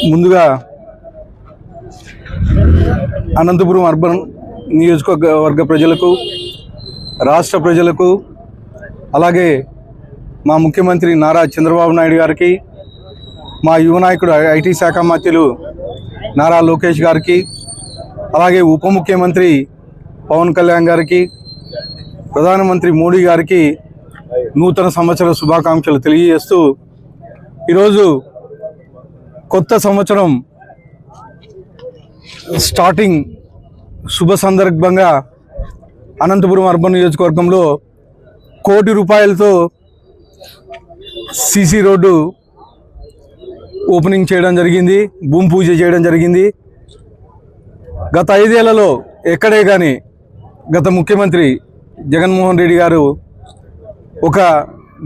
ముందుగా అనంతపురం అర్బన్ నియోజకవర్గ ప్రజలకు, రాష్ట్ర ప్రజలకు, అలాగే మా ముఖ్యమంత్రి నారా చంద్రబాబు నాయుడు గారికి, మా యువ నాయకుడు ఐటీ శాఖ మంత్రులు నారా లోకేష్ గారికి, అలాగే ఉప ముఖ్యమంత్రి పవన్ కళ్యాణ్ గారికి, ప్రధానమంత్రి మోడీ గారికి నూతన సంవత్సర శుభాకాంక్షలు తెలియజేస్తూ, ఈరోజు కొత్త సంవత్సరం స్టార్టింగ్ శుభ సందర్భంగా అనంతపురం అర్బన్ నియోజకవర్గంలో 1 కోటి రూపాయలతో సీసీ రోడ్డు ఓపెనింగ్ చేయడం జరిగింది, భూమి పూజ చేయడం జరిగింది. గత 5 ఏళ్లలో ఎక్కడే కానీ గత ముఖ్యమంత్రి జగన్మోహన్ రెడ్డి గారు ఒక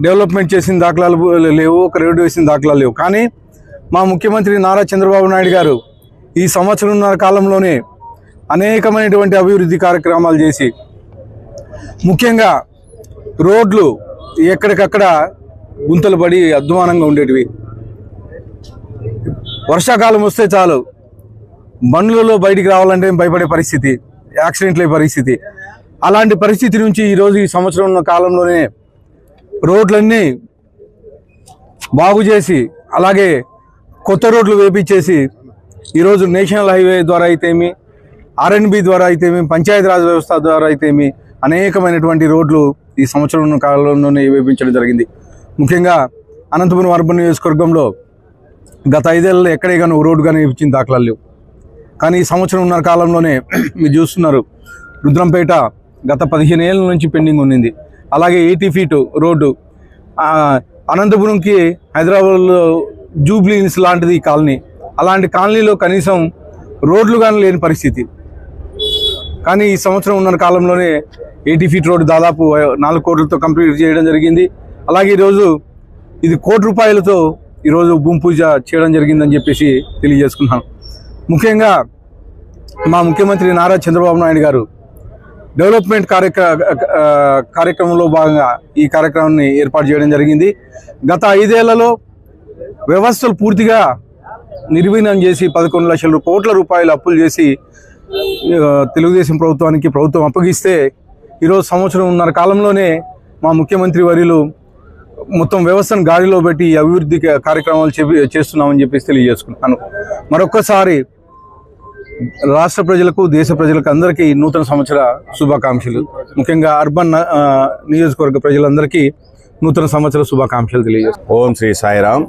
డెవలప్మెంట్ చేసిన దాఖలాలు లేవు, ఒక రోడ్డు వేసిన దాఖలాలు లేవు. కానీ మా ముఖ్యమంత్రి నారా చంద్రబాబు నాయుడు గారు ఈ సంవత్సరంన్నర కాలంలోనే అనేకమైనటువంటి అభివృద్ధి కార్యక్రమాలు చేసి, ముఖ్యంగా రోడ్లు ఎక్కడికక్కడ గుంతలు పడి అధ్వానంగా ఉండేటివి. వర్షాకాలం వస్తే చాలు బండ్లలో బయటికి రావాలంటే భయపడే పరిస్థితి, యాక్సిడెంట్ల పరిస్థితి. అలాంటి పరిస్థితి నుంచి ఈరోజు ఈ సంవత్సరం కాలంలోనే రోడ్లన్నీ బాగు చేసి, అలాగే కొత్త రోడ్లు వేపించేసి, ఈరోజు నేషనల్ హైవే ద్వారా అయితేమి, ఆర్ఎన్బి ద్వారా అయితేమి, పంచాయతీరాజ్ వ్యవస్థ ద్వారా అయితేమి అనేకమైనటువంటి రోడ్లు ఈ సంవత్సరం కాలంలోనే వేపించడం జరిగింది. ముఖ్యంగా అనంతపురం అర్బన్ నియోజకవర్గంలో గత 5 ఏళ్ళలో ఎక్కడే కానీ రోడ్డు కానీ వేపించిన దాఖలాలు లేవు. కానీ ఈ సంవత్సరంన్నర కాలంలోనే మీరు చూస్తున్నారు, రుద్రంపేట గత 15 ఏళ్ళ నుంచి పెండింగ్ ఉన్నింది. అలాగే 80 ఫీట్ రోడ్డు అనంతపురంకి హైదరాబాద్లో జూబ్లీహిల్స్ లాంటిది కాలనీ, అలాంటి కాలనీలో కనీసం రోడ్లు కానీ లేని పరిస్థితి. కానీ ఈ సంవత్సరంన్నర కాలంలోనే 80 ఫీట్ రోడ్డు దాదాపు 4 కోట్లతో కంప్లీట్ చేయడం జరిగింది. అలాగే ఈరోజు ఇది 1 కోటి రూపాయలతో ఈరోజు భూమి పూజ చేయడం జరిగిందని చెప్పేసి తెలియజేసుకున్నాను. ముఖ్యంగా మా ముఖ్యమంత్రి నారా చంద్రబాబు నాయుడు గారు డెవలప్మెంట్ కార్యక్రమంలో భాగంగా ఈ కార్యక్రమాన్ని ఏర్పాటు చేయడం జరిగింది. గత 5 ఏళ్లలో వ్యవస్థలు పూర్తిగా నిర్వీర్యం చేసి 11 లక్షల కోట్ల రూపాయలు అప్పులు చేసి తెలుగుదేశం ప్రభుత్వం అప్పగిస్తే, ఈరోజు సంవత్సరంన్నర కాలంలోనే మా ముఖ్యమంత్రి వర్యులు మొత్తం వ్యవస్థను గాడిలో పెట్టి అభివృద్ధి కార్యక్రమాలు చేస్తున్నామని చెప్పేసి తెలియజేసుకుంటున్నాను. మరొక్కసారి రాష్ట్ర ప్రజలకు, దేశ ప్రజలకు అందరికీ నూతన సంవత్సర శుభాకాంక్షలు. ముఖ్యంగా అర్బన్ నియోజకవర్గ ప్రజలందరికీ నూతన సంవత్సర శుభాకాంక్షలు తెలియజేస్తాను. ఓం శ్రీ సాయిరామ్.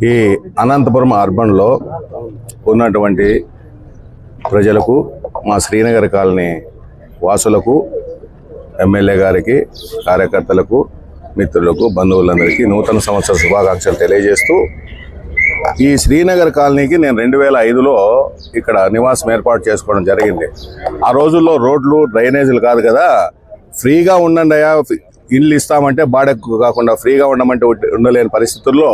ఈ అనంతపురం అర్బన్లో ఉన్నటువంటి ప్రజలకు, మా శ్రీనగర్ కాలనీ వాసులకు, ఎమ్మెల్యే గారికి, కార్యకర్తలకు, మిత్రులకు, బంధువులందరికీ నూతన సంవత్సర శుభాకాంక్షలు తెలియజేస్తూ, ఈ శ్రీనగర్ కాలనీకి నేను 2005లో ఇక్కడ నివాసం ఏర్పాటు చేసుకోవడం జరిగింది. ఆ రోజుల్లో రోడ్లు, డ్రైనేజీలు కాదు కదా, ఫ్రీగా ఉండండి అయ్యా, ఇల్లు ఇస్తామంటే బాడెక్కు కాకుండా ఫ్రీగా ఉండమంటే ఉండలేని పరిస్థితుల్లో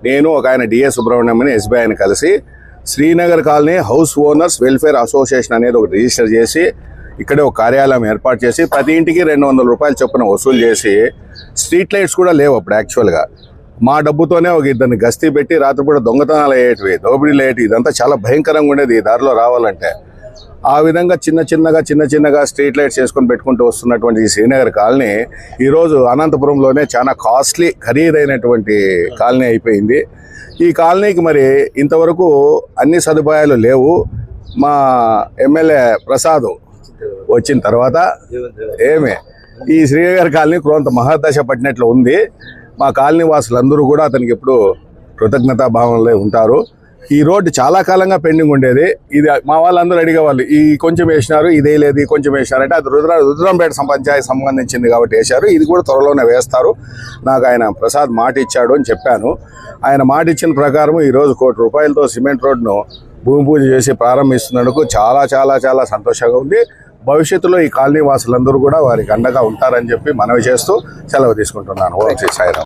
నేను ఒక ఆయన డిఏ సుబ్రహ్మణ్యం అని ఎస్బీఐని కలిసి Srinagar colony house owners welfare association అనేది ఒకటి రిజిస్టర్ చేసి, ఇక్కడే ఒక కార్యాలయం ఏర్పాటు చేసి, ప్రతి ఇంటికి 200 రూపాయలు చొప్పున వసూలు చేసి, స్ట్రీట్ లైట్స్ కూడా లేవు అప్పుడు యాక్చువల్గా. మా డబ్బుతోనే ఒక 2 గస్తీ పెట్టి రాత్రిపూట దొంగతనాలు అయ్యేటివి, దోపిడీలు అయ్యేటివి, ఇదంతా చాలా భయంకరంగా ఉండేది ఈ దారిలో రావాలంటే. ఆ విధంగా చిన్న చిన్నగా స్ట్రీట్ లైట్స్ చేసుకొని పెట్టుకుంటూ వస్తున్నటువంటి ఈ శ్రీనగర్ కాలనీ ఈరోజు అనంతపురంలోనే చాలా కాస్ట్లీ, ఖరీదైనటువంటి కాలనీ అయిపోయింది. ఈ కాలనీకి మరి ఇంతవరకు అన్ని సదుపాయాలు లేవు. మా ఎమ్మెల్యే ప్రసాద్ వచ్చిన తర్వాత ఈ శ్రీనగర్ కాలనీ కొంత మహర్దశ పట్టినట్లు ఉంది. మా కాలనీ వాసులందరూ కూడా అతనికి ఎప్పుడు కృతజ్ఞతాభావంలో ఉంటారు. ఈ రోడ్డు చాలా కాలంగా పెండింగ్ ఉండేది. ఇది మా వాళ్ళందరూ అడిగేవాళ్ళు, ఈ కొంచెం వేసినారు, ఇదే లేదు, ఈ కొంచెం వేసినారంటే అది రుద్రంపేట పంచాయతీ సంబంధించింది కాబట్టి వేశారు, ఇది కూడా త్వరలోనే వేస్తారు. నాకు ఆయన ప్రసాద్ మాట ఇచ్చాడు అని చెప్పాను. ఆయన మాట ఇచ్చిన ప్రకారం ఈరోజు 1 కోటి రూపాయలతో సిమెంట్ రోడ్ను భూమి పూజ చేసి ప్రారంభిస్తున్నందుకు చాలా చాలా చాలా సంతోషంగా ఉంది. భవిష్యత్తులో ఈ కాలనీ వాసులందరూ కూడా వారికి అండగా ఉంటారని చెప్పి మనవి చేస్తూ సెలవు తీసుకుంటున్నాను. ఓం శ్రీ సాయిరామ్.